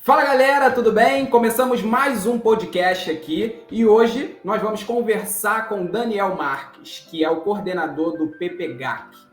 Fala galera, tudo bem? Começamos mais um podcast aqui e hoje nós vamos conversar com Daniel Marques, que é o coordenador do PPGAC.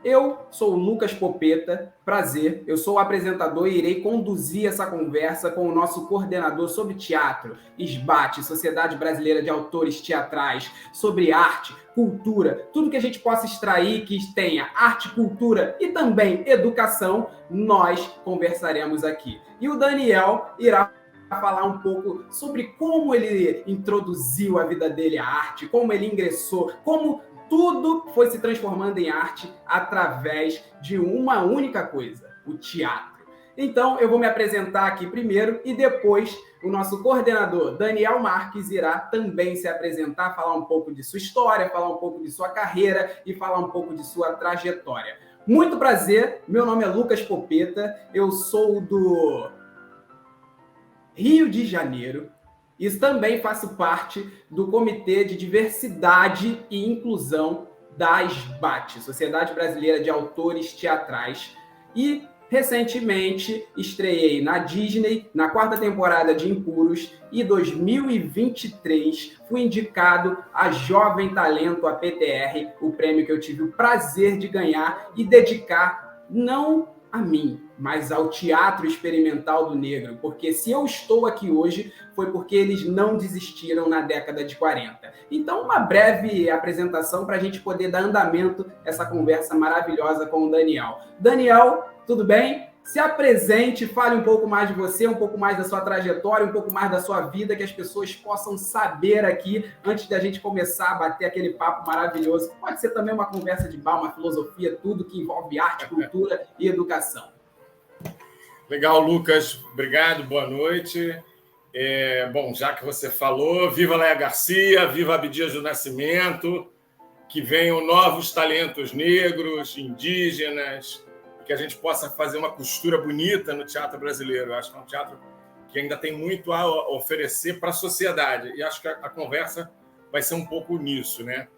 Eu sou o Lucas Popeta, prazer, eu sou o apresentador e irei conduzir essa conversa com o nosso coordenador sobre teatro, SBAT, Sociedade Brasileira de Autores Teatrais, sobre arte, cultura, tudo que a gente possa extrair que tenha arte, cultura e também educação, nós conversaremos aqui. E o Daniel irá falar um pouco sobre como ele introduziu a vida dele à arte, como ele ingressou, como tudo foi se transformando em arte através de uma única coisa, o teatro. Então, eu vou me apresentar aqui primeiro e depois o nosso coordenador, Daniel Marques, irá também se apresentar, falar um pouco de sua história, falar um pouco de sua carreira e falar um pouco de sua trajetória. Muito prazer, meu nome é Lucas Popeta, eu sou do Rio de Janeiro. E também faço parte do Comitê de Diversidade e Inclusão da SBAT, Sociedade Brasileira de Autores Teatrais. E, recentemente, estreiei na Disney, na 4ª temporada de Impuros, e 2023 fui indicado a Jovem Talento APTR, o prêmio que eu tive o prazer de ganhar e dedicar não a mim, mas ao Teatro Experimental do Negro, porque se eu estou aqui hoje foi porque eles não desistiram na década de 40. Então, uma breve apresentação para a gente poder dar andamento a essa conversa maravilhosa com o Daniel. Daniel, tudo bem? Se apresente, fale um pouco mais de você, um pouco mais da sua trajetória, um pouco mais da sua vida, que as pessoas possam saber aqui, antes da gente começar a bater aquele papo maravilhoso. Pode ser também uma conversa de bar, uma filosofia, tudo que envolve arte, cultura e educação. Legal, Lucas. Obrigado, boa noite. Bom, já que você falou, viva Léa Garcia, viva Abdias do Nascimento, que venham novos talentos negros, indígenas, que a gente possa fazer uma costura bonita no teatro brasileiro. Eu acho que é um teatro que ainda tem muito a oferecer para a sociedade. E acho que a conversa vai ser um pouco nisso, né?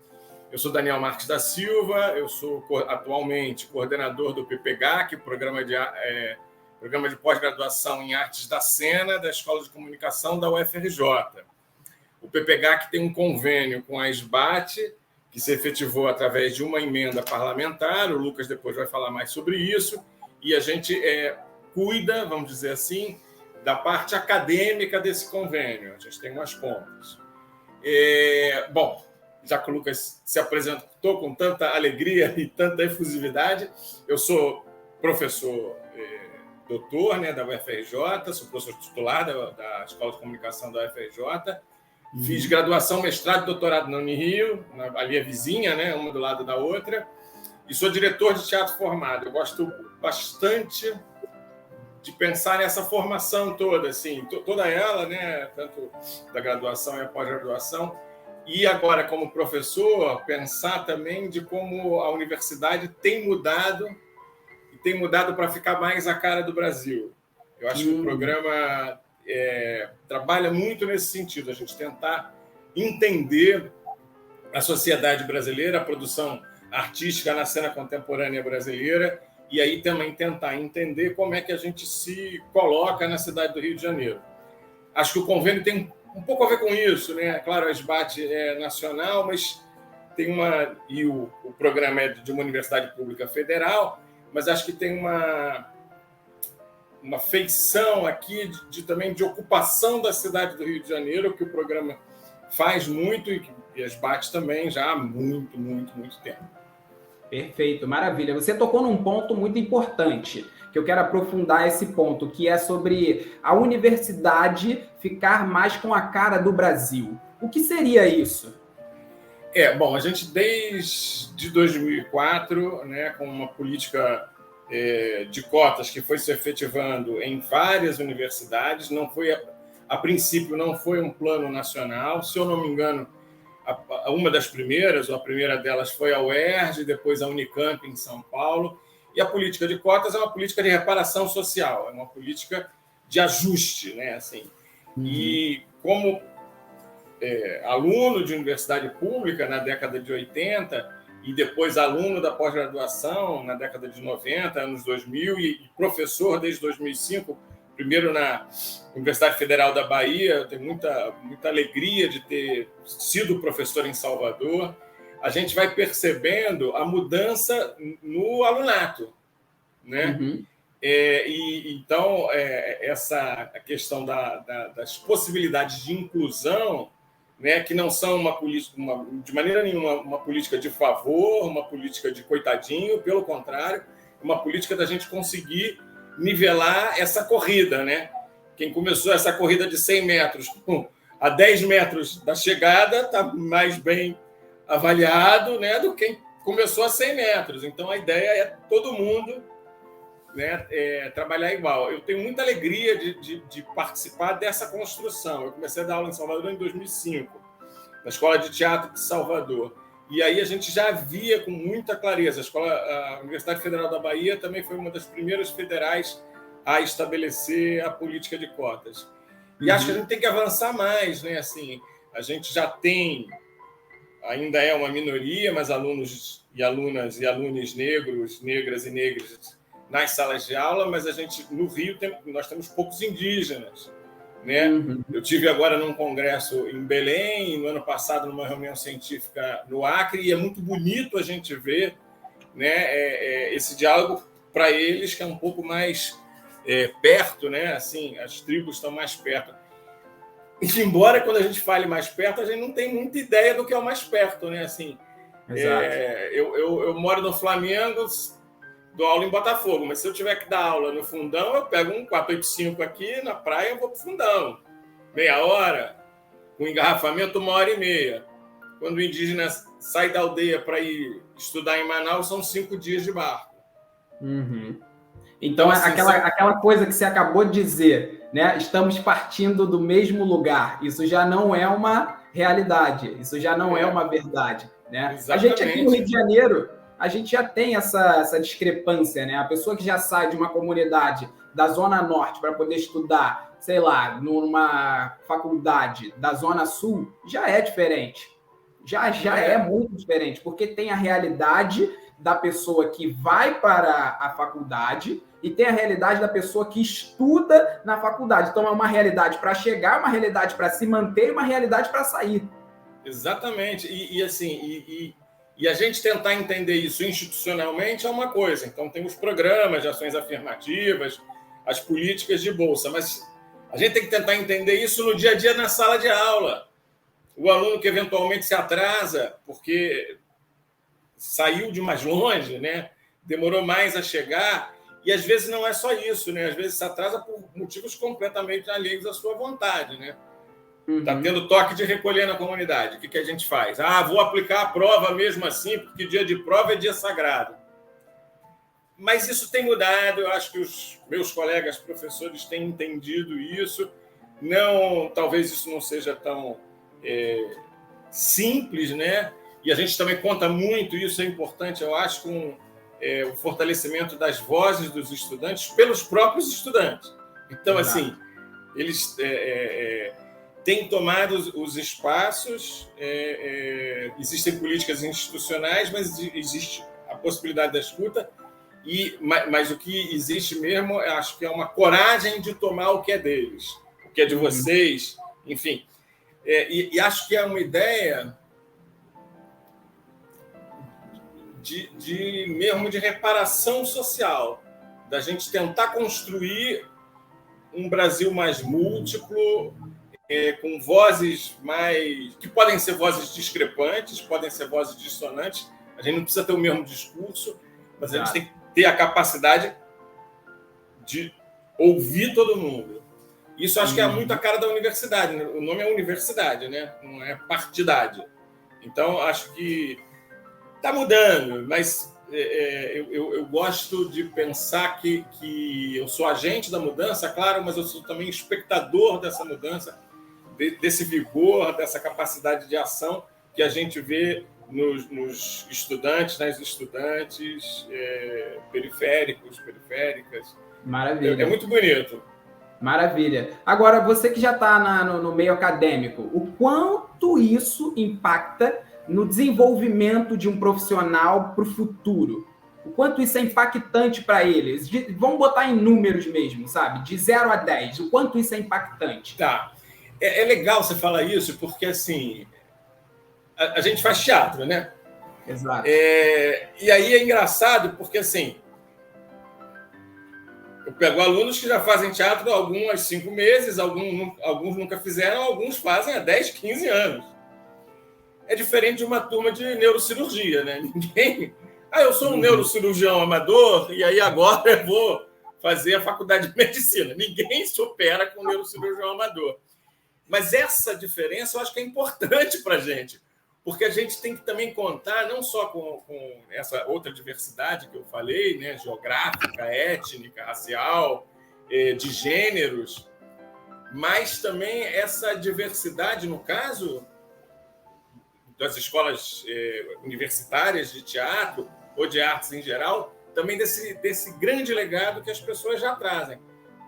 Eu sou Daniel Marques da Silva, eu sou atualmente coordenador do PPGAC, programa de pós-graduação em Artes da Cena da Escola de Comunicação da UFRJ. O PPGAC tem um convênio com a SBAT, que se efetivou através de uma emenda parlamentar, o Lucas depois vai falar mais sobre isso, e a gente cuida, vamos dizer assim, da parte acadêmica desse convênio. A gente tem umas contas. Bom, já que o Lucas se apresentou com tanta alegria e tanta efusividade, eu sou professor doutor, né, da UFRJ, sou professor titular da Escola de Comunicação da UFRJ, fiz graduação, mestrado e doutorado na Unirio, ali a vizinha, né, uma do lado da outra, e sou diretor de teatro formado. Eu gosto bastante de pensar nessa formação toda, assim, toda ela, né, tanto da graduação e a pós-graduação, e agora, como professor, pensar também de como a universidade tem mudado para ficar mais a cara do Brasil. Eu acho que o programa trabalha muito nesse sentido, a gente tentar entender a sociedade brasileira, a produção artística na cena contemporânea brasileira, e aí também tentar entender como é que a gente se coloca na cidade do Rio de Janeiro. Acho que o convênio tem um pouco a ver com isso, né? Claro, a SBAT é nacional, mas tem o programa é de uma universidade pública federal, mas acho que tem uma feição aqui também de ocupação da cidade do Rio de Janeiro, que o programa faz muito e a SBAT também já há muito, muito, muito tempo. Perfeito, maravilha. Você tocou num ponto muito importante, que eu quero aprofundar esse ponto, que é sobre a universidade ficar mais com a cara do Brasil. O que seria isso? Bom, a gente desde 2004, né, com uma política de cotas que foi se efetivando em várias universidades, a princípio não foi um plano nacional, se eu não me engano, uma das primeiras, ou a primeira delas foi a UERJ, depois a Unicamp em São Paulo, e a política de cotas é uma política de reparação social, é uma política de ajuste, né, assim. E como aluno de universidade pública na década de 80 e depois aluno da pós-graduação na década de 90, anos 2000 e professor desde 2005, primeiro na Universidade Federal da Bahia, eu tenho muita alegria de ter sido professor em Salvador. A gente vai percebendo a mudança no alunato, né? Uhum. Então, essa questão das possibilidades de inclusão, né, que não são de maneira nenhuma uma política de favor, uma política de coitadinho, pelo contrário, uma política da gente conseguir nivelar essa corrida, né? Quem começou essa corrida de 100 metros a 10 metros da chegada está mais bem avaliado, né, do que quem começou a 100 metros. Então, a ideia é todo mundo, né, trabalhar igual. Eu tenho muita alegria de participar dessa construção. Eu comecei a dar aula em Salvador em 2005, na Escola de Teatro de Salvador. E aí a gente já via com muita clareza. A Universidade Federal da Bahia também foi uma das primeiras federais a estabelecer a política de cotas. E acho que a gente tem que avançar mais, né? Assim, a gente já tem, ainda é uma minoria, mas alunos e alunas e alunos negros, negras e negras nas salas de aula, mas a gente, no Rio, nós temos poucos indígenas, né? Eu tive agora num congresso em Belém, no ano passado numa reunião científica no Acre, e é muito bonito a gente ver, né, esse diálogo para eles, que é um pouco mais perto, né? Assim, as tribos estão mais perto. E, embora quando a gente fale mais perto, a gente não tem muita ideia do que é o mais perto, né? Assim, eu moro no Flamengo, dou aula em Botafogo, mas se eu tiver que dar aula no Fundão, eu pego um 485 aqui na praia, eu vou para o Fundão. Meia hora, com engarrafamento, 1h30. Quando o indígena sai da aldeia para ir estudar em Manaus, são 5 dias de barco. Então, assim, aquela coisa que você acabou de dizer, né? Estamos partindo do mesmo lugar. Isso já não é uma realidade, isso já não é uma verdade, né? A gente aqui no Rio de Janeiro, a gente já tem essa discrepância, né? A pessoa que já sai de uma comunidade da Zona Norte para poder estudar, sei lá, numa faculdade da Zona Sul, já é diferente. Já é muito diferente, porque tem a realidade da pessoa que vai para a faculdade e tem a realidade da pessoa que estuda na faculdade. Então, é uma realidade para chegar, uma realidade para se manter e uma realidade para sair. Exatamente. E a gente tentar entender isso institucionalmente é uma coisa. Então, tem os programas de ações afirmativas, as políticas de bolsa, mas a gente tem que tentar entender isso no dia a dia na sala de aula. O aluno que eventualmente se atrasa porque saiu de mais longe, né? Demorou mais a chegar, e às vezes não é só isso, né? Às vezes se atrasa por motivos completamente alheios à sua vontade, né? Está tendo toque de recolher na comunidade. O que a gente faz? Vou aplicar a prova mesmo assim, porque dia de prova é dia sagrado. Mas isso tem mudado, eu acho que os meus colegas professores têm entendido isso. Talvez isso não seja tão simples, né? E a gente também conta muito, isso é importante, eu acho, com o fortalecimento das vozes dos estudantes pelos próprios estudantes. Então, assim, eles têm tomado os espaços, existem políticas institucionais, mas existe a possibilidade da escuta, mas o que existe mesmo, eu acho que é uma coragem de tomar o que é deles, o que é de vocês, enfim. E acho que é uma ideia mesmo de reparação social, da gente tentar construir um Brasil mais múltiplo, com vozes mais... que podem ser vozes discrepantes, podem ser vozes dissonantes. A gente não precisa ter o mesmo discurso, mas a gente tem que ter a capacidade de ouvir todo mundo. Isso acho que é muito a cara da universidade, né? O nome é universidade, né? Não é partidade. Então, acho que está mudando, mas eu gosto de pensar que eu sou agente da mudança, claro, mas eu sou também espectador dessa mudança, desse vigor, dessa capacidade de ação que a gente vê nos estudantes, nas estudantes, periféricas. Maravilha. É muito bonito. Maravilha. Agora, você que já está no meio acadêmico, o quanto isso impacta no desenvolvimento de um profissional para o futuro? O quanto isso é impactante para eles. Vamos botar em números mesmo, sabe? De 0 a 10. O quanto isso é impactante. Tá. É legal você falar isso, porque, assim, a gente faz teatro, né? Exato. E aí é engraçado, porque, assim, eu pego alunos que já fazem teatro há alguns 5 meses, alguns nunca fizeram, alguns fazem há 10, 15 anos. É diferente de uma turma de neurocirurgia, né? Ninguém... eu sou um neurocirurgião amador e aí agora eu vou fazer a faculdade de medicina. Ninguém supera com neurocirurgião amador. Mas essa diferença eu acho que é importante para a gente, porque a gente tem que também contar não só com essa outra diversidade que eu falei, né? Geográfica, étnica, racial, de gêneros, mas também essa diversidade, no caso das escolas universitárias de teatro ou de artes em geral, também desse grande legado que as pessoas já trazem.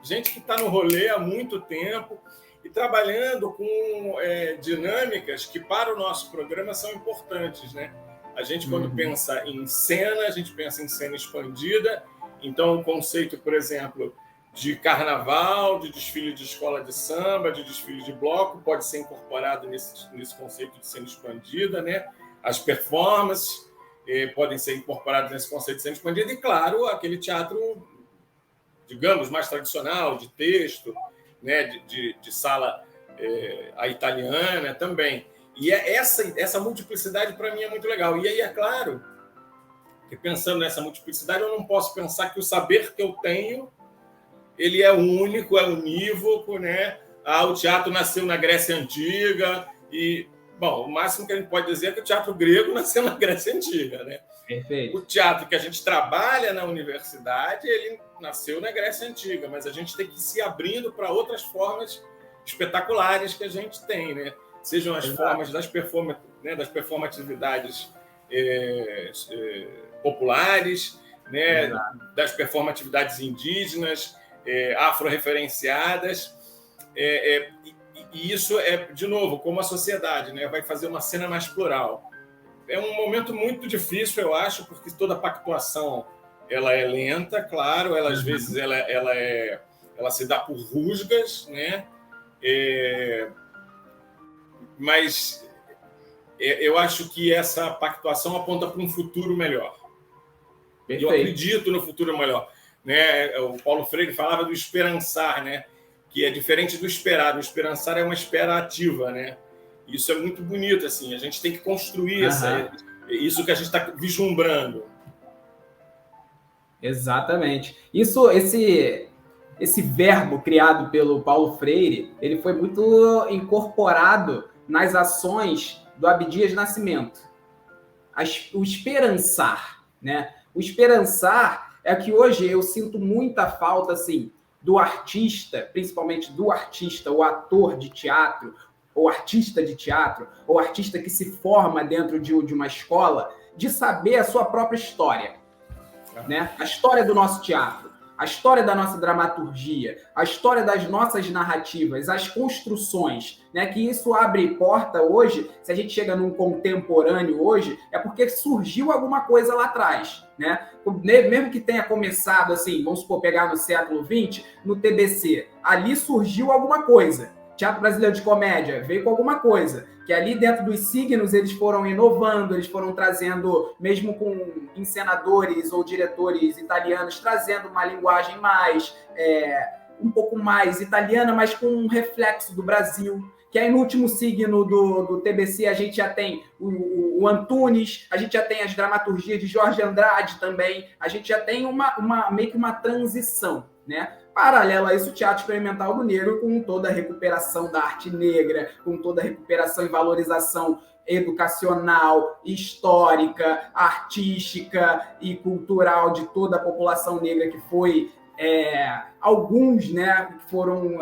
Gente que está no rolê há muito tempo e trabalhando com dinâmicas que, para o nosso programa, são importantes, né? A gente, quando pensa em cena, a gente pensa em cena expandida. Então, o conceito, por exemplo, de carnaval, de desfile de escola de samba, de desfile de bloco, pode ser incorporado nesse conceito de cena expandida, né? As performances podem ser incorporadas nesse conceito de cena expandida e, claro, aquele teatro, digamos, mais tradicional, de texto, né? de sala a italiana também. E essa multiplicidade, para mim, é muito legal. E aí, é claro, que pensando nessa multiplicidade, eu não posso pensar que o saber que eu tenho ele é único, é unívoco, né? O teatro nasceu na Grécia Antiga e, bom, o máximo que a gente pode dizer é que o teatro grego nasceu na Grécia Antiga, né? Perfeito. O teatro que a gente trabalha na universidade, ele nasceu na Grécia Antiga, mas a gente tem que ir se abrindo para outras formas espetaculares que a gente tem, né? Sejam as formas das performatividades populares, né? Das performatividades indígenas, afro-referenciadas, e isso de novo, como a sociedade, né, vai fazer uma cena mais plural. É um momento muito difícil, eu acho, porque toda pactuação ela é lenta, claro, às vezes ela se dá por rusgas, né? Mas eu acho que essa pactuação aponta para um futuro melhor. Perfeito. Eu acredito no futuro melhor. Né? O Paulo Freire falava do esperançar, né? Que é diferente do esperar. O esperançar é uma espera ativa, né? Isso é muito bonito, assim. A gente tem que construir isso que a gente está vislumbrando. Exatamente. Esse verbo criado pelo Paulo Freire, ele foi muito incorporado nas ações do Abdias Nascimento. O esperançar, né? O esperançar é que hoje eu sinto muita falta, assim, do artista, principalmente do artista, o ator de teatro, ou artista de teatro, ou artista que se forma dentro de uma escola, de saber a sua própria história, né? A história do nosso teatro, a história da nossa dramaturgia, a história das nossas narrativas, as construções, né? Que isso abre porta hoje, se a gente chega num contemporâneo hoje, é porque surgiu alguma coisa lá atrás, né? Mesmo que tenha começado, assim, vamos supor, pegar no século XX, no TBC, ali surgiu alguma coisa. Teatro Brasileiro de Comédia veio com alguma coisa, que ali dentro dos signos eles foram inovando, eles foram trazendo, mesmo com encenadores ou diretores italianos, trazendo uma linguagem mais, um pouco mais italiana, mas com um reflexo do Brasil. Que aí no último signo do TBC a gente já tem o Antunes, a gente já tem as dramaturgias de Jorge Andrade também, a gente já tem meio que uma transição, né? Paralelo a isso, o Teatro Experimental do Negro, com toda a recuperação da arte negra, com toda a recuperação e valorização educacional, histórica, artística e cultural de toda a população negra que foi... alguns, né, foram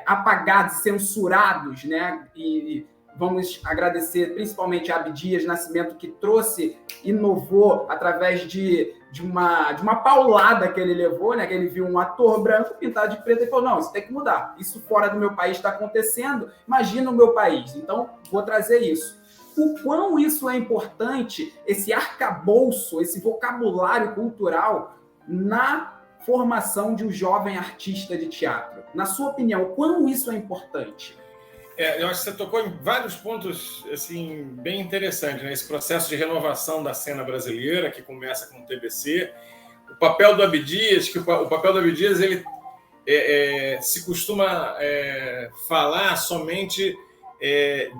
apagados, censurados, né, e vamos agradecer principalmente a Abdias Nascimento, que trouxe, inovou através de uma paulada que ele levou, né, que ele viu um ator branco pintado de preto e falou, não, isso tem que mudar, isso fora do meu país está acontecendo, imagina o meu país, então vou trazer isso. o quão isso é importante, esse arcabouço, esse vocabulário cultural na formação de um jovem artista de teatro. Na sua opinião, o quão isso é importante? Eu acho que você tocou em vários pontos assim, bem interessantes, né? Esse processo de renovação da cena brasileira, que começa com o TBC, o papel do Abdias, que o papel do Abdias ele se costuma falar somente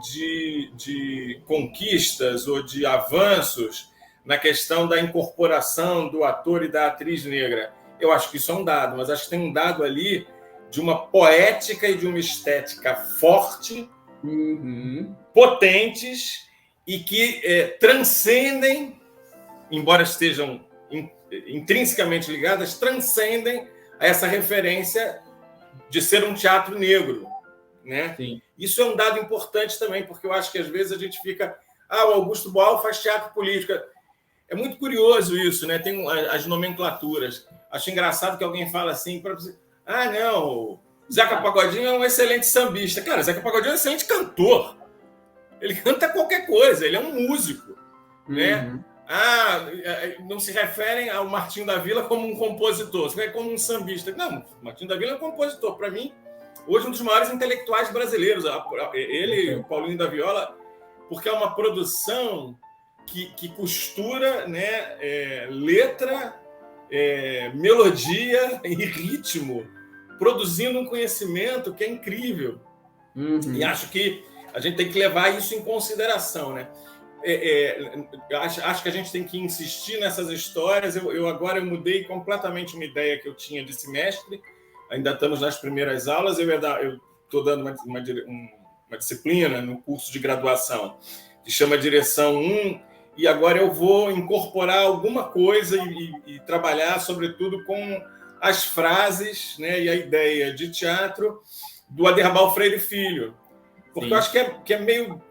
de conquistas ou de avanços na questão da incorporação do ator e da atriz negra. Eu acho que isso é um dado, mas acho que tem um dado ali de uma poética e de uma estética forte, potentes e que transcendem, embora estejam intrinsecamente ligadas, transcendem a essa referência de ser um teatro negro, né? Sim. Isso é um dado importante também, porque eu acho que às vezes a gente fica... o Augusto Boal faz teatro político. É muito curioso isso, né? Tem as nomenclaturas. Acho engraçado que alguém fala assim, não, Zeca Pagodinho é um excelente sambista. Cara, Zeca Pagodinho é um excelente cantor. Ele canta qualquer coisa, ele é um músico, né? Não se referem ao Martinho da Vila como um compositor, se refere como um sambista. Não, Martinho da Vila é um compositor. Para mim, hoje um dos maiores intelectuais brasileiros. Ele, o Paulinho da Viola, porque é uma produção que costura, né, letra, melodia e ritmo, produzindo um conhecimento que é incrível. E acho que a gente tem que levar isso em consideração, né? Acho que a gente tem que insistir nessas histórias. Agora eu mudei completamente uma ideia que eu tinha de semestre. Ainda estamos nas primeiras aulas. Eu estou dando uma disciplina no curso de graduação que chama Direção 1, e agora eu vou incorporar alguma coisa e trabalhar, sobretudo, com as frases, né, e a ideia de teatro do Aderbal Freire Filho. Porque eu acho que é meio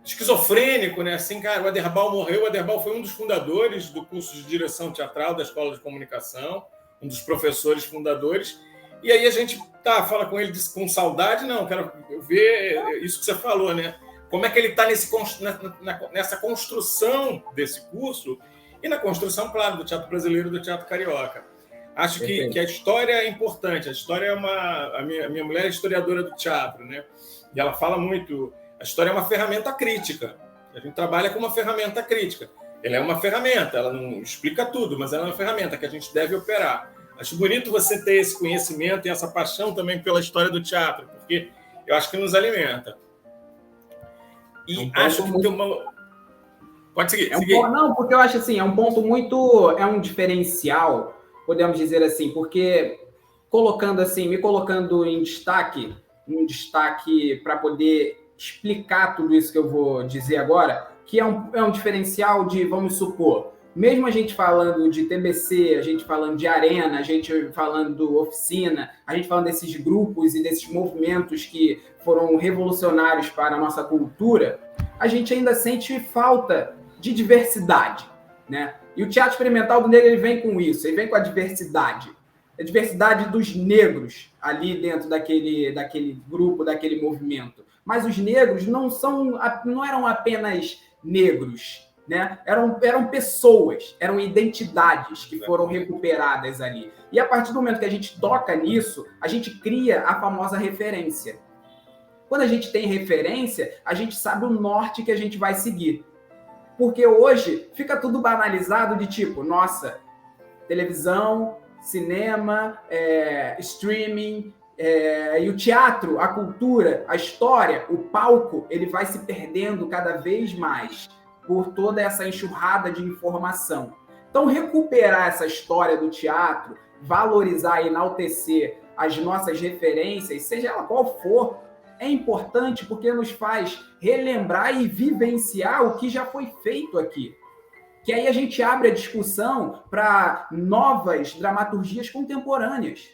esquizofrênico, né? Assim, cara, o Aderbal morreu. O Aderbal foi um dos fundadores do curso de direção teatral da Escola de Comunicação, um dos professores fundadores. E aí a gente fala com ele com saudade. Não, quero ver isso que você falou, né? Como é que ele está nessa construção desse curso e na construção, claro, do teatro brasileiro e do teatro carioca. Acho que a história é importante. A história é a minha mulher é historiadora do teatro, né? E ela fala muito. A história é uma ferramenta crítica. A gente trabalha com uma ferramenta crítica. Ela é uma ferramenta, ela não explica tudo, mas ela é uma ferramenta que a gente deve operar. Acho bonito você ter esse conhecimento e essa paixão também pela história do teatro, porque eu acho que nos alimenta. E acho que tem uma... Pode seguir. Não, porque eu acho assim, é um ponto muito... É um diferencial, podemos dizer assim, porque me colocando em destaque, para poder explicar tudo isso que eu vou dizer agora, que é um diferencial de, vamos supor, mesmo a gente falando de TBC, a gente falando de Arena, a gente falando do Oficina, a gente falando desses grupos e desses movimentos que foram revolucionários para a nossa cultura, a gente ainda sente falta de diversidade, né? E o teatro experimental do negro, ele vem com isso, ele vem com a diversidade dos negros ali dentro daquele grupo, daquele movimento. Mas os negros não eram apenas negros, né? Eram pessoas, eram identidades que foram recuperadas ali. E a partir do momento que a gente toca nisso, a gente cria a famosa referência. Quando a gente tem referência, a gente sabe o norte que a gente vai seguir. Porque hoje fica tudo banalizado de tipo, nossa, televisão, cinema, streaming, e o teatro, a cultura, a história, o palco, ele vai se perdendo cada vez mais por toda essa enxurrada de informação. Então, recuperar essa história do teatro, valorizar e enaltecer as nossas referências, seja ela qual for, é importante porque nos faz relembrar e vivenciar o que já foi feito aqui. Que aí a gente abre a discussão para novas dramaturgias contemporâneas.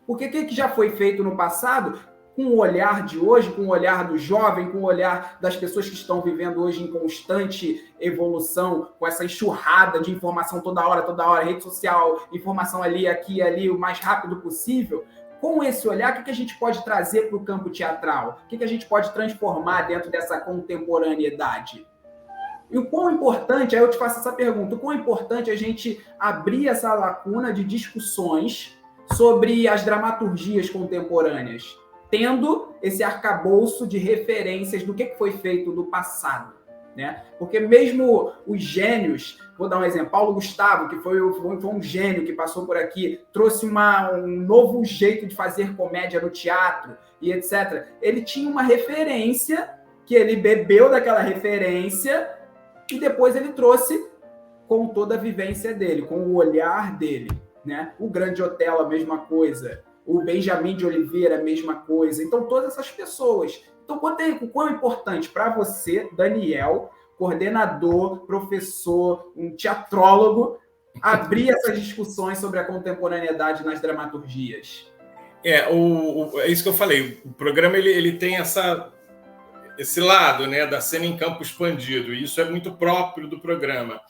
Porque o que já foi feito no passado, com o olhar de hoje, com o olhar do jovem, com o olhar das pessoas que estão vivendo hoje em constante evolução, com essa enxurrada de informação toda hora, rede social, informação ali, aqui, ali, o mais rápido possível, com esse olhar, o que a gente pode trazer para o campo teatral? O que a gente pode transformar dentro dessa contemporaneidade? E o quão importante, aí eu te faço essa pergunta, o quão importante a gente abrir essa lacuna de discussões sobre as dramaturgias contemporâneas, tendo esse arcabouço de referências do que foi feito no passado, né? Porque mesmo os gênios, vou dar um exemplo, Paulo Gustavo, que foi um gênio que passou por aqui, trouxe um novo jeito de fazer comédia no teatro e etc. Ele tinha uma referência, que ele bebeu daquela referência e depois ele trouxe com toda a vivência dele, com o olhar dele, né? O Grande Otelo, a mesma coisa. O Benjamin de Oliveira, a mesma coisa. Então, todas essas pessoas. Então, o quão é importante para você, Daniel, coordenador, professor, um teatrólogo, abrir essas discussões sobre a contemporaneidade nas dramaturgias? É isso que eu falei. O programa ele tem esse lado, né, da cena em campo expandido, e isso é muito próprio do programa.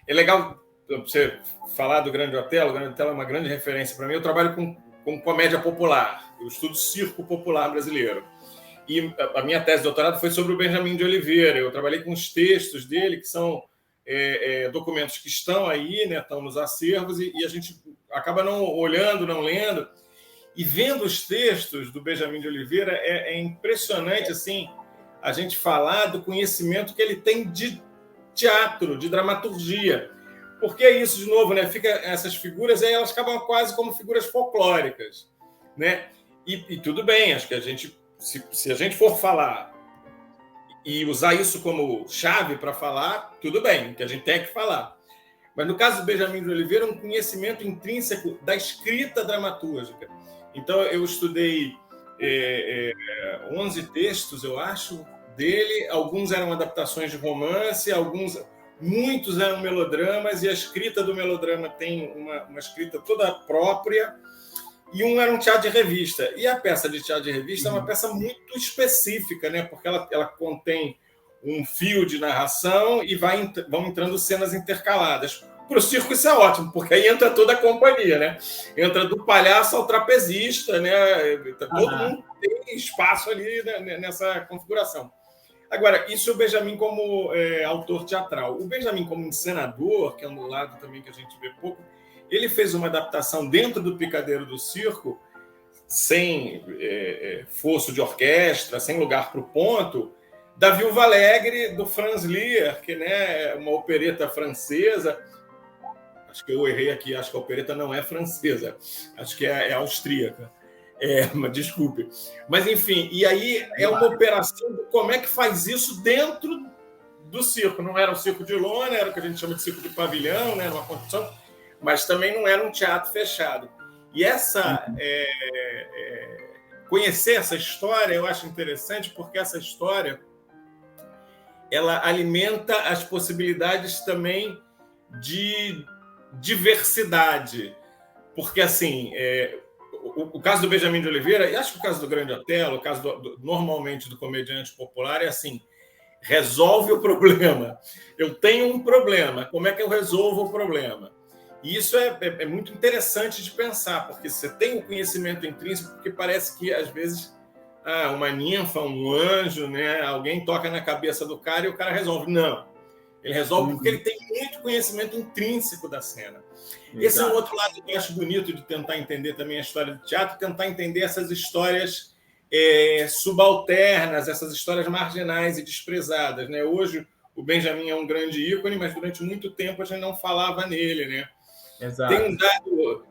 É legal você falar do Grande Otelo. O Grande Otelo é uma grande referência para mim. Eu trabalho com comédia popular, eu estudo circo popular brasileiro. E a minha tese de doutorado foi sobre o Benjamin de Oliveira. Eu trabalhei com os textos dele, que são documentos que estão aí, né, estão nos acervos, e a gente acaba não olhando, não lendo. E vendo os textos do Benjamin de Oliveira, é impressionante assim, a gente falar do conhecimento que ele tem de teatro, de dramaturgia. Porque é isso, de novo, né? Fica essas figuras, aí elas acabam quase como figuras folclóricas, né? E tudo bem, acho que a gente, se a gente for falar e usar isso como chave para falar, tudo bem, que a gente tem que falar. Mas no caso do Benjamin de Oliveira, um conhecimento intrínseco da escrita dramatúrgica. Então, eu estudei 11 textos, eu acho, dele. Alguns eram adaptações de romance, muitos eram melodramas, e a escrita do melodrama tem uma escrita toda própria, e um era um teatro de revista. E a peça de teatro de revista é uma peça muito específica, né? Porque ela contém um fio de narração e vão entrando cenas intercaladas. Para o circo isso é ótimo, porque aí entra toda a companhia, né? Entra do palhaço ao trapezista, né? Todo mundo tem espaço ali, né, nessa configuração. Agora, isso é o Benjamin como autor teatral. O Benjamin como encenador, que é um lado também que a gente vê pouco, ele fez uma adaptação dentro do Picadeiro do Circo, sem fosso de orquestra, sem lugar para o ponto, da Viúva Alegre, do Franz Lier, que, né, é uma opereta francesa. Acho que eu errei aqui, acho que a opereta não é francesa, acho que é austríaca. Mas desculpe. Mas, enfim, e aí é uma operação de como é que faz isso dentro do circo. Não era um circo de lona, era o que a gente chama de circo de pavilhão, né, numa construção, mas também não era um teatro fechado. E conhecer essa história eu acho interessante, porque essa história ela alimenta as possibilidades também de diversidade. Porque, assim, o caso do Benjamin de Oliveira, e acho que o caso do Grande Otelo, o caso normalmente do comediante popular, é assim: resolve o problema. Eu tenho um problema, como é que eu resolvo o problema? E isso é muito interessante de pensar, porque você tem um conhecimento intrínseco, porque parece que, às vezes, uma ninfa, um anjo, né, alguém toca na cabeça do cara e o cara resolve. Não. Ele resolve porque ele tem muito conhecimento intrínseco da cena. Exato. Esse é um outro lado que eu acho bonito de tentar entender também a história do teatro, tentar entender essas histórias subalternas, essas histórias marginais e desprezadas, né? Hoje, o Benjamin é um grande ícone, mas durante muito tempo a gente não falava nele, né? Exato. Tem um dado...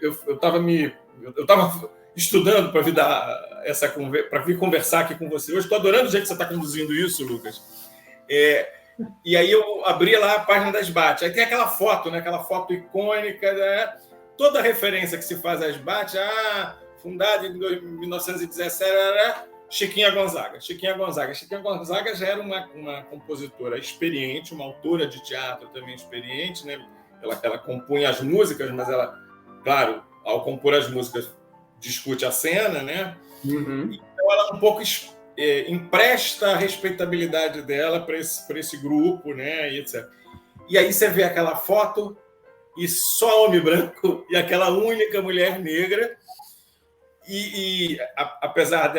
Eu estava estudando para vir conversar aqui com você hoje. Estou adorando o jeito que você está conduzindo isso, Lucas. E aí eu abri lá a página da SBAT. Aí tem aquela foto, né? Aquela foto icônica, né? Toda referência que se faz à SBAT, fundada em 1917, Chiquinha Gonzaga. Chiquinha Gonzaga já era uma compositora experiente, uma autora de teatro também experiente, né? Ela compunha as músicas, mas ela, claro, ao compor as músicas, discute a cena, né? Uhum. Então ela um pouco empresta a respeitabilidade dela para esse grupo, né? E etc. E aí você vê aquela foto e só homem branco e aquela única mulher negra, Apesar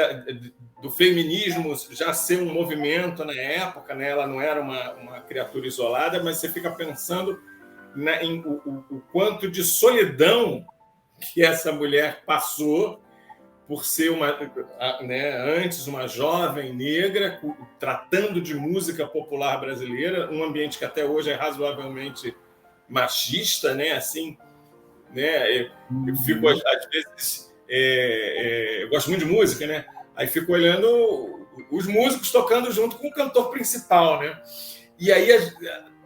do feminismo já ser um movimento na época, né, ela não era uma criatura isolada, mas você fica pensando em o quanto de solidão que essa mulher passou por ser antes uma jovem negra tratando de música popular brasileira, um ambiente que até hoje é razoavelmente machista, né? Assim, né? Eu fico às vezes eu gosto muito de música, né? Aí fico olhando os músicos tocando junto com o cantor principal, né? E aí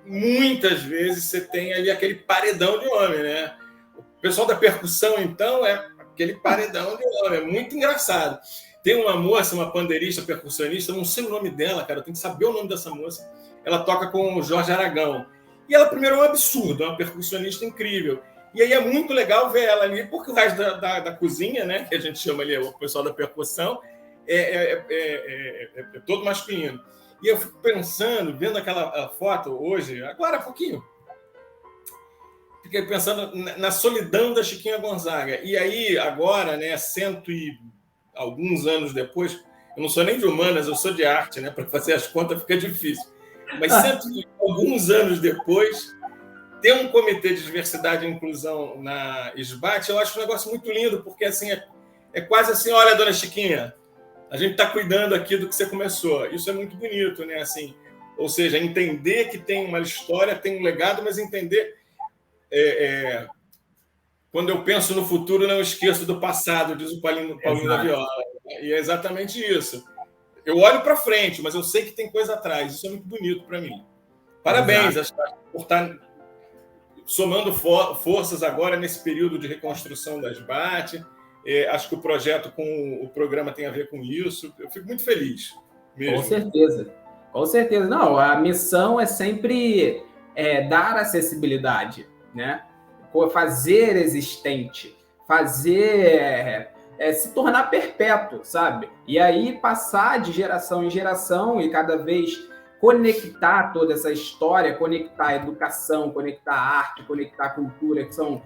muitas vezes você tem ali aquele paredão de homem, né? O pessoal da percussão, então, é aquele paredão de homem, é muito engraçado. Tem uma moça, uma pandeirista, percussionista, eu não sei o nome dela, cara, eu tenho que saber o nome dessa moça. Ela toca com o Jorge Aragão. E ela, primeiro, é um absurdo, é uma percussionista incrível. E aí é muito legal ver ela ali, porque o resto da cozinha, né, que a gente chama ali, o pessoal da percussão, é todo masculino. E eu fico pensando, vendo aquela foto hoje, agora há pouquinho, fiquei pensando na solidão da Chiquinha Gonzaga. E aí, agora, né, 100 e alguns anos depois, eu não sou nem de humanas, eu sou de arte, né? Para fazer as contas fica difícil. Mas 100 e alguns anos depois, ter um comitê de diversidade e inclusão na SBAT, eu acho um negócio muito lindo, porque assim, é quase assim, olha, dona Chiquinha, a gente está cuidando aqui do que você começou. Isso é muito bonito, né? Assim, ou seja, entender que tem uma história, tem um legado, mas entender... quando eu penso no futuro, não esqueço do passado, diz o Paulinho da Viola. E é exatamente isso. Eu olho para frente, mas eu sei que tem coisa atrás. Isso é muito bonito para mim. Parabéns por estar somando forças agora nesse período de reconstrução da SBAT. Acho que o projeto com o programa tem a ver com isso. Eu fico muito feliz mesmo. Com certeza. Com certeza. Não, a missão é sempre dar acessibilidade, né? Fazer existente, fazer se tornar perpétuo, sabe? E aí passar de geração em geração e cada vez conectar toda essa história, conectar a educação, conectar a arte, conectar a cultura, que são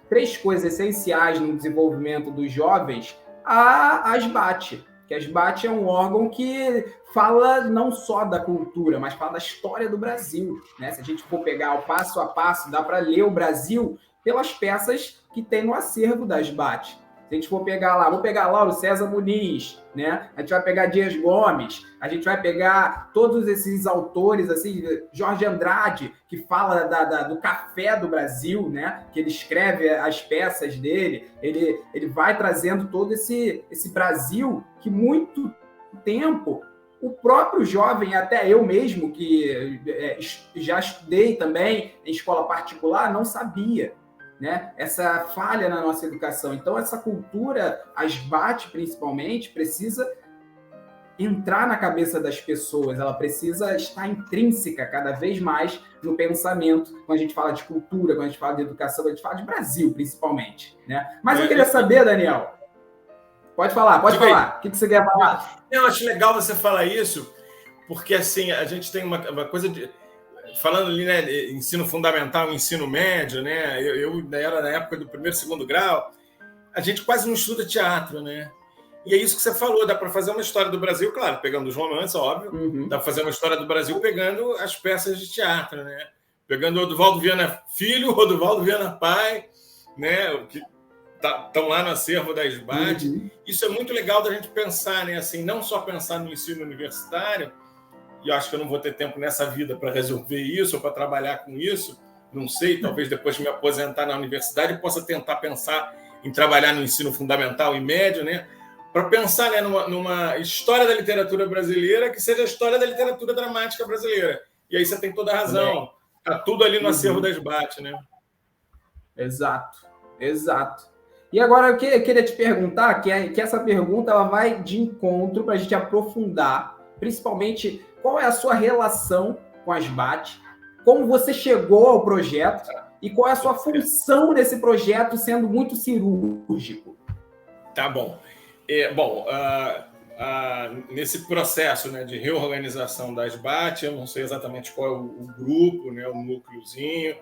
3 coisas essenciais no desenvolvimento dos jovens, a SBAT. Que a SBAT é um órgão que fala não só da cultura, mas fala da história do Brasil, né? Se a gente for pegar o passo a passo, dá para ler o Brasil pelas peças que tem no acervo da SBAT. Se a gente for pegar lá, vou pegar Lauro César Muniz, né? A gente vai pegar Dias Gomes, a gente vai pegar todos esses autores, assim, Jorge Andrade, que fala do café do Brasil, né? Que ele escreve as peças dele, ele vai trazendo todo esse Brasil que muito tempo o próprio jovem, até eu mesmo, que já estudei também em escola particular, não sabia. Né? Essa falha na nossa educação. Então, essa cultura, a SBAT principalmente, precisa entrar na cabeça das pessoas, ela precisa estar intrínseca cada vez mais no pensamento, quando a gente fala de cultura, quando a gente fala de educação, quando a gente fala de Brasil, principalmente. Né? Mas eu queria saber, Daniel, pode falar. O que você quer falar? Eu acho legal você falar isso, porque assim, a gente tem uma coisa de... Falando ali, né, ensino fundamental, ensino médio, né? Eu era na época do 1º e 2º grau, a gente quase não estuda teatro, né? E é isso que você falou, dá para fazer uma história do Brasil, claro, pegando os romances, óbvio, dá para fazer uma história do Brasil pegando as peças de teatro, né? Pegando o Oduvaldo Viana Filho, o Oduvaldo Viana Pai, né? Que estão lá no acervo da SBAT. Isso é muito legal da gente pensar, né? Assim, não só pensar no ensino universitário, e eu acho que eu não vou ter tempo nessa vida para resolver isso ou para trabalhar com isso, não sei, talvez depois de me aposentar na universidade possa tentar pensar em trabalhar no ensino fundamental e médio, né? Para pensar, né, numa história da literatura brasileira que seja a história da literatura dramática brasileira. E aí você tem toda a razão. Está tudo ali no acervo da SBAT, né? Exato. E agora eu queria te perguntar, que essa pergunta ela vai de encontro para a gente aprofundar, principalmente qual é a sua relação com a SBAT, como você chegou ao projeto e qual é a sua função nesse projeto, sendo muito cirúrgico. Tá bom. Nesse processo, né, de reorganização da SBAT, eu não sei exatamente qual é o grupo, né, o núcleozinho,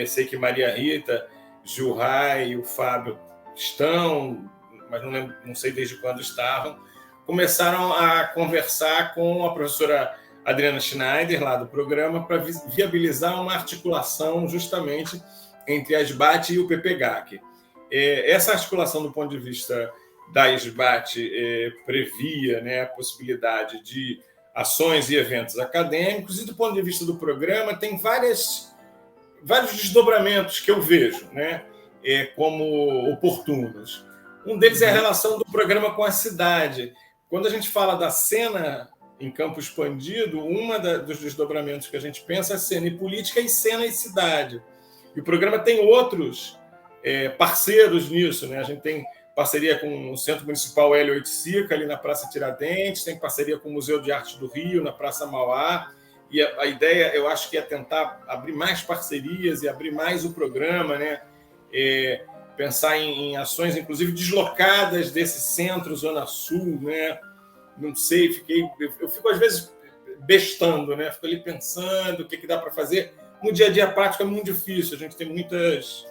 sei que Maria Rita, Gilray e o Fábio estão mas não sei desde quando estavam, começaram a conversar com a professora Adriana Schneider, lá do programa, para viabilizar uma articulação justamente entre a SBAT e o PPGAC. Essa articulação, do ponto de vista da SBAT, previa, né, a possibilidade de ações e eventos acadêmicos, e do ponto de vista do programa tem vários desdobramentos que eu vejo, né, como oportunos. Um deles é a relação do programa com a cidade. Quando a gente fala da cena em campo expandido, dos desdobramentos que a gente pensa é cena e política e cena e cidade. E o programa tem outros parceiros nisso, né? A gente tem parceria com o Centro Municipal Hélio Oiticica, ali na Praça Tiradentes, tem parceria com o Museu de Arte do Rio, na Praça Mauá, e a ideia, eu acho que é tentar abrir mais parcerias e abrir mais o programa, né? Pensar em ações, inclusive, deslocadas desse centro, Zona Sul, né? Não sei, eu fico, às vezes, bestando, né? Fico ali pensando o que dá para fazer. No dia a dia prático é muito difícil, a gente tem muitos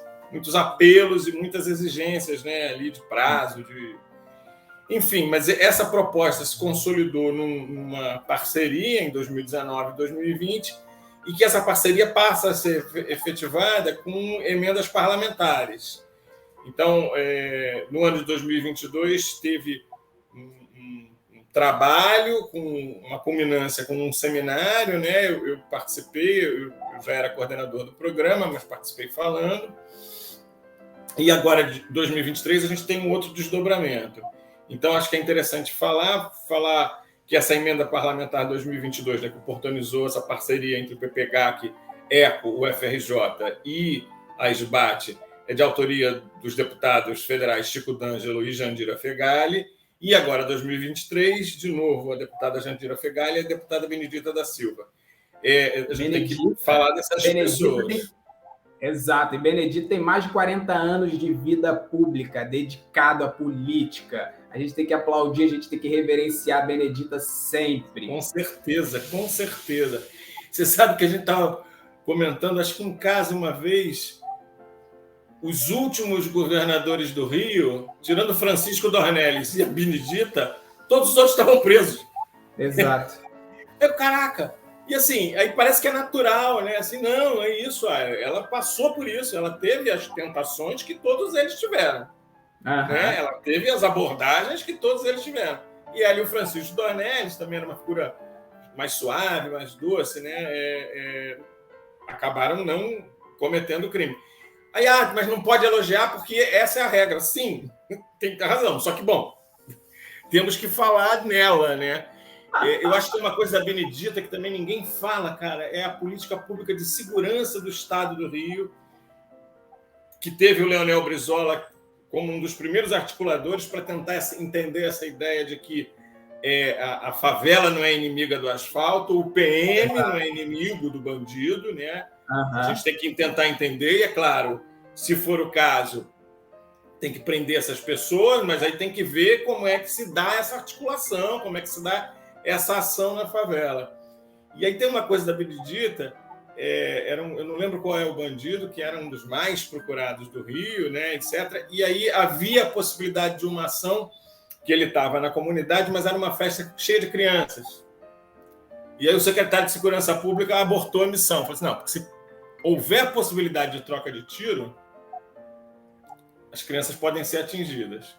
apelos e muitas exigências, né, ali de prazo, enfim, mas essa proposta se consolidou numa parceria em 2019 e 2020, e que essa parceria passa a ser efetivada com emendas parlamentares. Então, no ano de 2022, teve um trabalho com uma culminância com um seminário, né? Eu participei, eu já era coordenador do programa, mas participei falando. E agora, de 2023, a gente tem um outro desdobramento. Então, acho que é interessante falar que essa emenda parlamentar 2022, né, que oportunizou essa parceria entre o PPGAC, ECO, o FRJ e a SBAT, é de autoria dos deputados federais Chico D'Angelo e Jandira Fegali. E agora, 2023, de novo, a deputada Jandira Fegali e a deputada Benedita da Silva. A gente tem que falar dessas pessoas. Exato, e Benedito tem mais de 40 anos de vida pública, dedicado à política. A gente tem que aplaudir, a gente tem que reverenciar a Benedita sempre. Com certeza, com certeza. Você sabe que a gente estava comentando, acho que em casa uma vez, os últimos governadores do Rio, tirando Francisco Dornelles e a Benedita, todos os outros estavam presos. Exato. Caraca! E assim, aí parece que é natural, né? Assim, não, é isso. Ela passou por isso, ela teve as tentações que todos eles tiveram. Né? Ela teve as abordagens que todos eles tiveram. E ali o Francisco Dornelles também era uma figura mais suave, mais doce, né? Acabaram não cometendo crime. Aí, mas não pode elogiar porque essa é a regra. Sim, tem razão. Só que, bom, temos que falar nela, né? Eu acho que tem uma coisa da Benedita que também ninguém fala, cara, é a política pública de segurança do Estado do Rio, que teve o Leonel Brizola como um dos primeiros articuladores para tentar entender essa ideia de que a favela não é inimiga do asfalto, o PM não é inimigo do bandido, né? A gente tem que tentar entender, e é claro, se for o caso, tem que prender essas pessoas, mas aí tem que ver como é que se dá essa articulação, como é que se dá essa ação na favela. E aí tem uma coisa da Benedita, eu não lembro qual é o bandido, que era um dos mais procurados do Rio, né, etc. E aí havia a possibilidade de uma ação, que ele estava na comunidade, mas era uma festa cheia de crianças. E aí o secretário de Segurança Pública abortou a missão. Falou assim, não, porque se houver a possibilidade de troca de tiro, as crianças podem ser atingidas.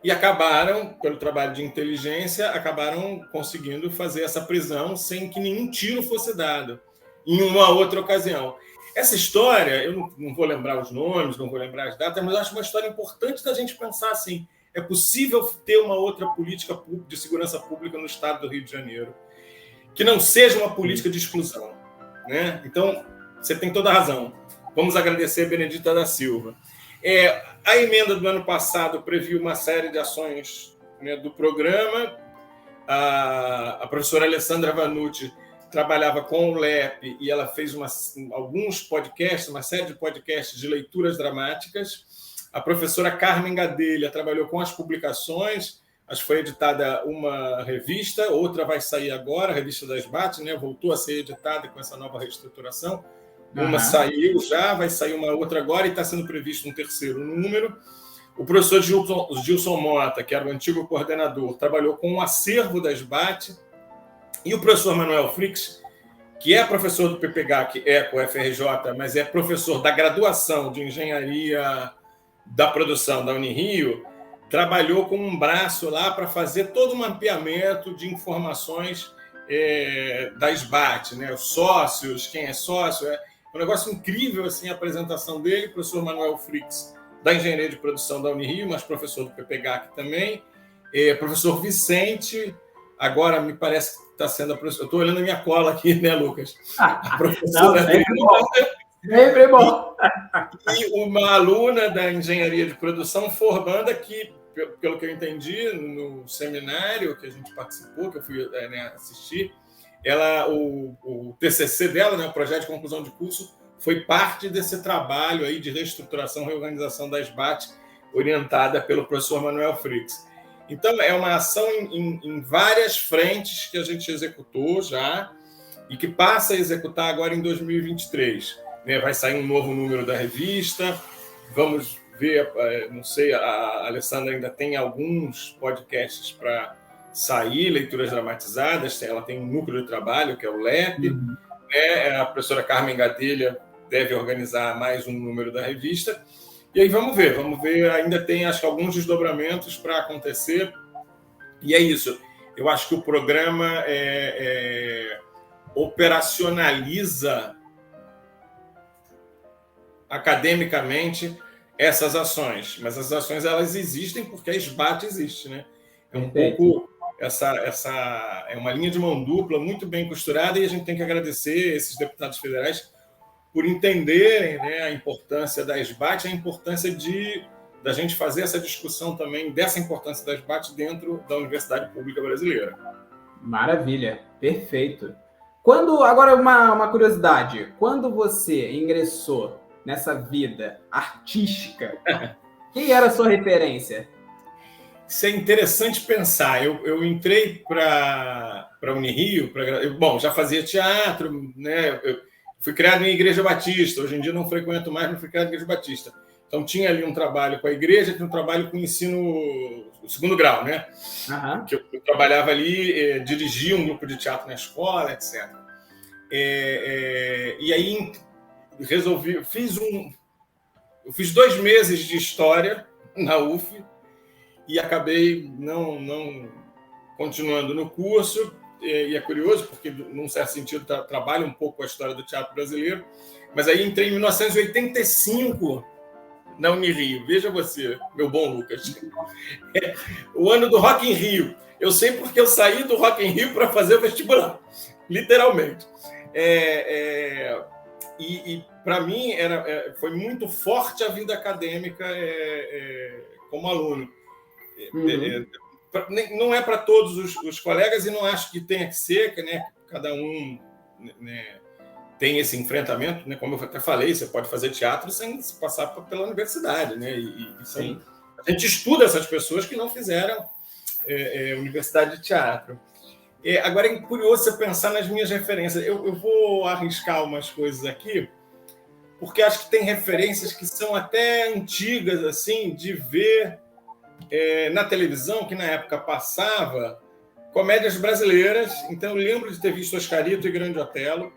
E acabaram, pelo trabalho de inteligência, conseguindo fazer essa prisão sem que nenhum tiro fosse dado, em uma outra ocasião. Essa história, eu não vou lembrar os nomes, não vou lembrar as datas, mas eu acho uma história importante da gente pensar assim, é possível ter uma outra política de segurança pública no estado do Rio de Janeiro, que não seja uma política de exclusão, né? Então, você tem toda a razão. Vamos agradecer a Benedita da Silva. A emenda do ano passado previu uma série de ações, né, do programa. A professora Alessandra Vanucci trabalhava com o LEP e ela fez alguns podcasts, uma série de podcasts de leituras dramáticas. A professora Carmen Gadelha trabalhou com as publicações. Acho que foi editada uma revista, outra vai sair agora, a revista da SBAT, né, voltou a ser editada com essa nova reestruturação. Uma saiu já, vai sair uma outra agora e está sendo previsto um terceiro número. O professor Gilson Mota, que era o antigo coordenador, trabalhou com o acervo da SBAT, e o professor Manuel Frix, que é professor do PPGAC, com o FRJ, mas é professor da graduação de Engenharia da Produção da Unirio, trabalhou com um braço lá para fazer todo um mapeamento de informações da SBAT, né? Os sócios, quem é sócio. É um negócio incrível assim, a apresentação dele, o professor Manuel Frix, da Engenharia de Produção da Unirio, mas professor do PPGAC também, professor Vicente, agora me parece que está sendo a professora. Eu estou olhando a minha cola aqui, né, Lucas? A professora sempre bom. E uma aluna da Engenharia de Produção formanda que, pelo que eu entendi, no seminário que a gente participou, que eu fui assistir, o TCC dela, né, o projeto de conclusão de curso, foi parte desse trabalho aí de reestruturação e reorganização da SBAT, orientada pelo professor Manuel Frix. Então, é uma ação em várias frentes que a gente executou já e que passa a executar agora em 2023. Né? Vai sair um novo número da revista, vamos ver, não sei, a Alessandra ainda tem alguns podcasts para sair, leituras dramatizadas, ela tem um núcleo de trabalho, que é o LEP, né? A professora Carmen Gadelha deve organizar mais um número da revista. E aí vamos ver, ainda tem acho que alguns desdobramentos para acontecer. E é isso. Eu acho que o programa operacionaliza academicamente essas ações, mas as ações elas existem porque a SBAT existe, né? É um pouco essa é uma linha de mão dupla muito bem costurada, e a gente tem que agradecer esses deputados federais por entenderem, né, a importância da SBAT, a importância da gente fazer essa discussão também dessa importância da SBAT dentro da Universidade Pública Brasileira. Maravilha, perfeito. Agora uma curiosidade, quando você ingressou nessa vida artística, quem era a sua referência? Isso é interessante pensar. Eu entrei para a Unirio, já fazia teatro, né? Eu fui criado em Igreja Batista, hoje em dia não frequento mais, mas fui criado em Igreja Batista. Então tinha ali um trabalho com a igreja, tinha um trabalho com o ensino, o segundo grau, né? Uhum. Que eu trabalhava ali, dirigia um grupo de teatro na escola, etc. E aí resolvi, eu fiz 2 meses de história na UF e acabei não continuando no curso. E é curioso, porque, num certo sentido, trabalha um pouco com a história do teatro brasileiro. Mas aí entrei em 1985 na Unirio. Veja você, meu bom Lucas. O ano do Rock in Rio. Eu sei porque eu saí do Rock in Rio para fazer o vestibular, literalmente. E para mim foi muito forte a vida acadêmica como aluno. Não é para todos os colegas, e não acho que tenha que ser, né? Cada um, né, tem esse enfrentamento, né? Como eu até falei, você pode fazer teatro sem se passar pela universidade, né? Sim. A gente estuda essas pessoas que não fizeram universidade de teatro. Agora é curioso você pensar nas minhas referências. Eu vou arriscar umas coisas aqui, porque acho que tem referências que são até antigas, assim, de ver na televisão, que na época passava comédias brasileiras. Então eu lembro de ter visto Oscarito e Grande Otelo.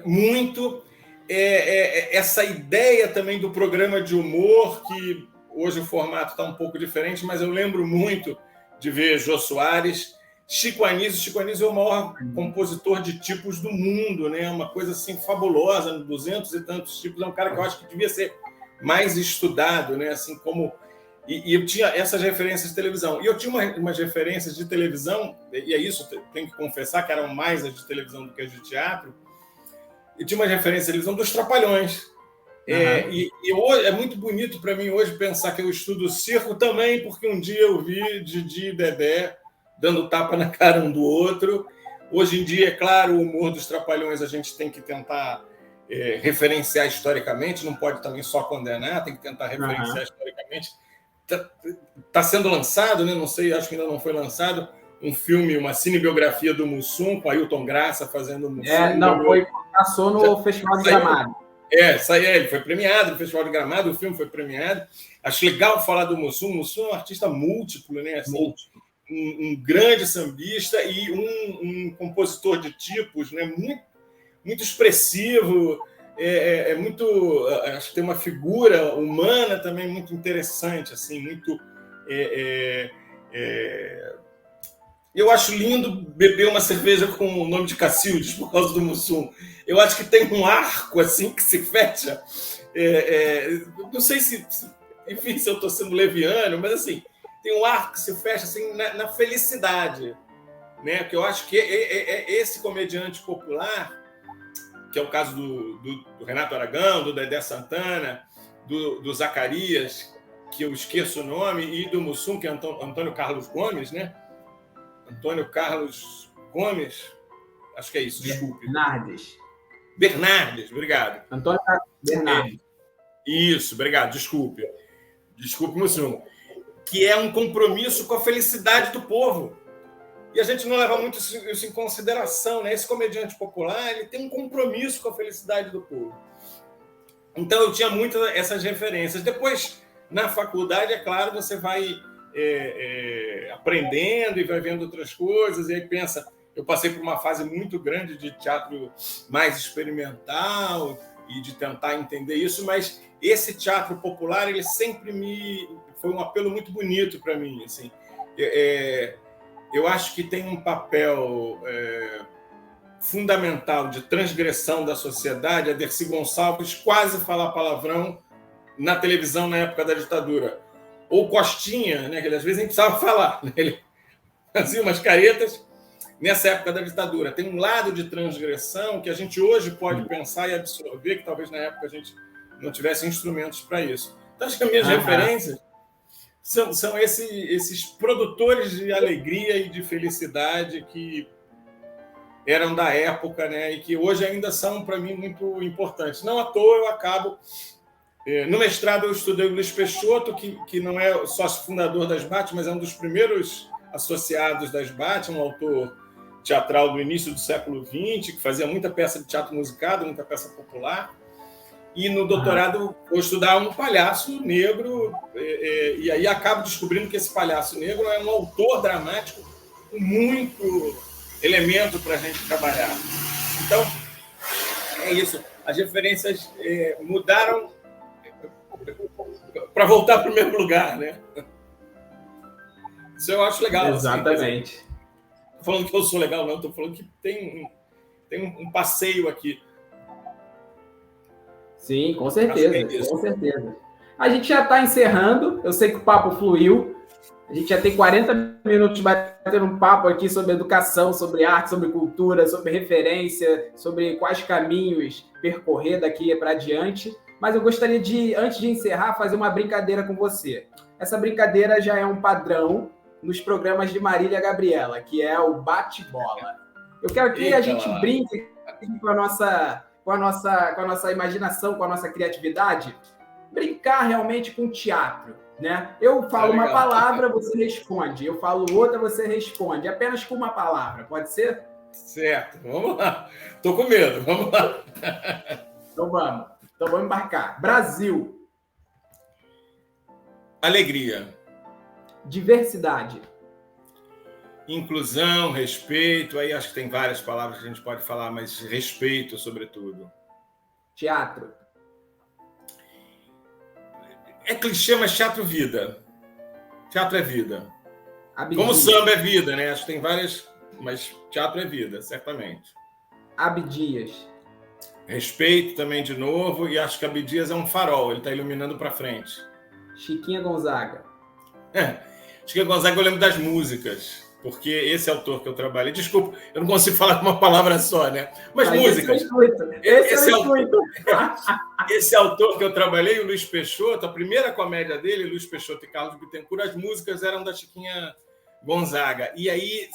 Muito. Essa ideia também do programa de humor, que hoje o formato está um pouco diferente, mas eu lembro muito de ver Jô Soares, Chico Anísio. Chico Anísio é o maior compositor de tipos do mundo, né? Uma coisa assim fabulosa, 200 e tantos tipos. É um cara que eu acho que devia ser mais estudado, né? Assim como... E eu tinha essas referências de televisão. E eu tinha umas referências de televisão, e é isso, tenho que confessar que eram mais as de televisão do que as de teatro. Eu tinha umas referências de televisão dos Trapalhões. E hoje, é muito bonito para mim hoje pensar que eu estudo circo também, porque um dia eu vi Didi e Dedé dando tapa na cara um do outro. Hoje em dia, é claro, o humor dos Trapalhões a gente tem que tentar referenciar historicamente, não pode também só condenar, tem que tentar referenciar historicamente. Está sendo lançado, né? Não sei, acho que ainda não foi lançado, um filme, uma cinebiografia do Mussum, com Ailton Graça fazendo o Mussum. Passou no Festival de Gramado. Ele foi premiado no Festival de Gramado, o filme foi premiado. Acho legal falar do Mussum. Mussum é um artista múltiplo, né? Assim, um grande sambista e um compositor de tipos, né? Muito expressivo, muito, acho que tem uma figura humana também muito interessante, assim, muito. Eu acho lindo beber uma cerveja com o nome de Cacildes por causa do Mussum. Eu acho que tem um arco assim que se fecha. Não sei enfim, se eu estou sendo leviano, mas assim, tem um arco que se fecha assim na felicidade, né? Que eu acho que esse comediante popular, que é o caso do Renato Aragão, do Dedé Santana, do Zacarias, que eu esqueço o nome, e do Mussum, que é Antônio Carlos Gomes, né? Antônio Carlos Gomes, acho que é isso, desculpe. Bernardes, obrigado. Antônio Carlos Bernardes. Isso, obrigado, desculpe. Desculpe, Mussum. Que é um compromisso com a felicidade do povo. E a gente não leva muito isso em consideração, né? Esse comediante popular, ele tem um compromisso com a felicidade do povo. Então, eu tinha muitas essas referências. Depois, na faculdade, é claro, você vai aprendendo e vai vendo outras coisas, e aí pensa... Eu passei por uma fase muito grande de teatro mais experimental e de tentar entender isso, mas esse teatro popular, ele sempre foi um apelo muito bonito para mim. Assim. Eu acho que tem um papel fundamental de transgressão da sociedade. A Dercy Gonçalves quase fala palavrão na televisão na época da ditadura. Ou Costinha, né, que às vezes nem precisava falar. Né? Ele fazia umas caretas nessa época da ditadura. Tem um lado de transgressão que a gente hoje pode pensar e absorver, que talvez na época a gente não tivesse instrumentos para isso. Então, acho que as minhas referências são esses produtores de alegria e de felicidade que eram da época, né, e que hoje ainda são, para mim, muito importantes. Não à toa eu acabo... No mestrado eu estudei o Luiz Peixoto, que não é sócio fundador da SBAT, mas é um dos primeiros associados da SBAT, um autor teatral do início do século XX, que fazia muita peça de teatro musicado, muita peça popular. E no doutorado vou estudar um palhaço negro, e aí acabo descobrindo que esse palhaço negro é um autor dramático com muito elemento para a gente trabalhar. Então, é isso. As referências mudaram para voltar para o mesmo lugar, né? Isso eu acho legal. Exatamente. Assim, não estou falando que eu sou legal, não. Estou falando que tem um passeio aqui. Sim, com certeza. Com certeza. A gente já está encerrando. Eu sei que o papo fluiu. A gente já tem 40 minutos batendo um papo aqui sobre educação, sobre arte, sobre cultura, sobre referência, sobre quais caminhos percorrer daqui para adiante. Mas eu gostaria de, antes de encerrar, fazer uma brincadeira com você. Essa brincadeira já é um padrão nos programas de Marília Gabriela, que é o bate-bola. Eu quero que a gente brinque com a nossa imaginação, com a nossa criatividade, brincar realmente com teatro, né? Eu falo uma palavra, você responde. Eu falo outra, você responde. Apenas com uma palavra, pode ser? Certo, vamos lá. Estou com medo, vamos lá. Então vamos embarcar. Brasil. Alegria. Diversidade. Inclusão, respeito. Aí acho que tem várias palavras que a gente pode falar, mas respeito, sobretudo. Teatro. É clichê, mas teatro vida. Teatro é vida. Abdias. Como samba é vida, né? Acho que tem várias, mas teatro é vida, certamente. Abdias. Respeito também, de novo, e acho que Abdias é um farol, ele está iluminando para frente. Chiquinha Gonzaga. Chiquinha Gonzaga eu lembro das músicas, porque esse autor que eu trabalhei... Desculpa, eu não consigo falar uma palavra só, né? Mas músicas. Esse é o intuito. Esse autor que eu trabalhei, o Luiz Peixoto, a primeira comédia dele, Luiz Peixoto e Carlos Bittencourt, as músicas eram da Chiquinha Gonzaga. E aí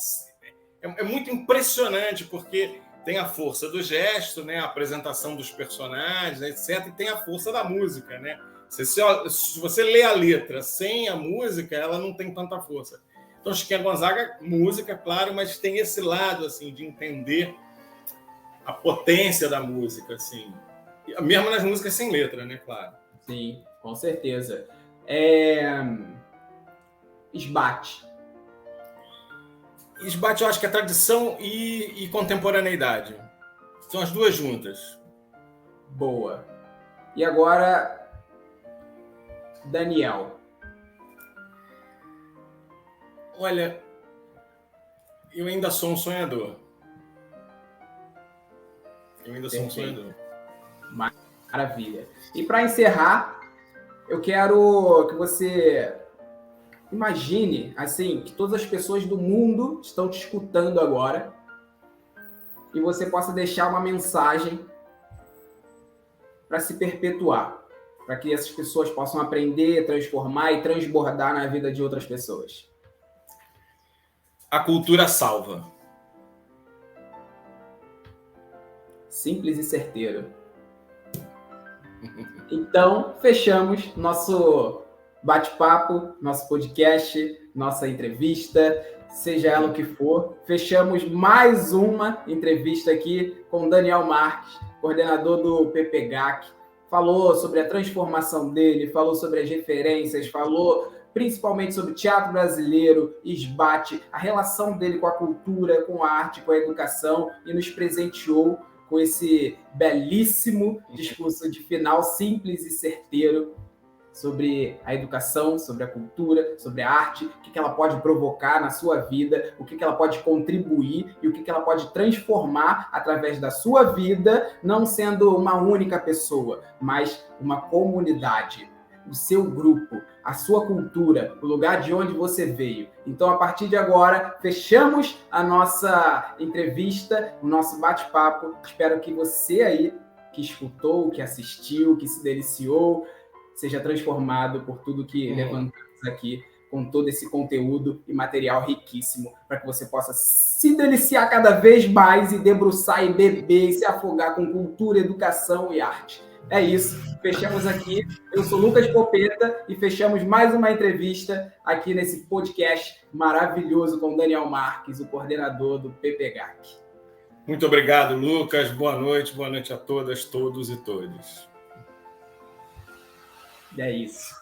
é muito impressionante, porque tem a força do gesto, né? A apresentação dos personagens, etc. E tem a força da música, né? Se você lê a letra sem a música, ela não tem tanta força. Então, Chiquinha Gonzaga, música, claro, mas tem esse lado assim, de entender a potência da música. Assim. Mesmo nas músicas sem letra, né? Claro. Sim, com certeza. Esbate. Esbate, eu acho que é tradição e contemporaneidade. São as duas juntas. Boa. E agora, Daniel. Olha, eu ainda sou um sonhador. Perfeito. Maravilha. E para encerrar, eu quero que você imagine, assim, que todas as pessoas do mundo estão te escutando agora e você possa deixar uma mensagem para se perpetuar, para que essas pessoas possam aprender, transformar e transbordar na vida de outras pessoas. A cultura salva. Simples e certeiro. Então, fechamos nosso bate-papo, nosso podcast, nossa entrevista, seja ela o que for. Fechamos mais uma entrevista aqui com Daniel Marques, coordenador do PPGAC. Falou sobre a transformação dele, falou sobre as referências, falou principalmente sobre teatro brasileiro, esbate, a relação dele com a cultura, com a arte, com a educação, e nos presenteou com esse belíssimo discurso de final simples e certeiro sobre a educação, sobre a cultura, sobre a arte, o que ela pode provocar na sua vida, o que ela pode contribuir e o que ela pode transformar através da sua vida, não sendo uma única pessoa, mas uma comunidade, o seu grupo, a sua cultura, o lugar de onde você veio. Então, a partir de agora, fechamos a nossa entrevista, o nosso bate-papo. Espero que você aí, que escutou, que assistiu, que se deliciou, seja transformado por tudo que levantamos aqui, com todo esse conteúdo e material riquíssimo, para que você possa se deliciar cada vez mais e debruçar e beber e se afogar com cultura, educação e arte. É isso, fechamos aqui. Eu sou Lucas Popeta e fechamos mais uma entrevista aqui nesse podcast maravilhoso com Daniel Marques, o coordenador do PPGAC. Muito obrigado, Lucas. Boa noite a todas, todos e todes. É isso.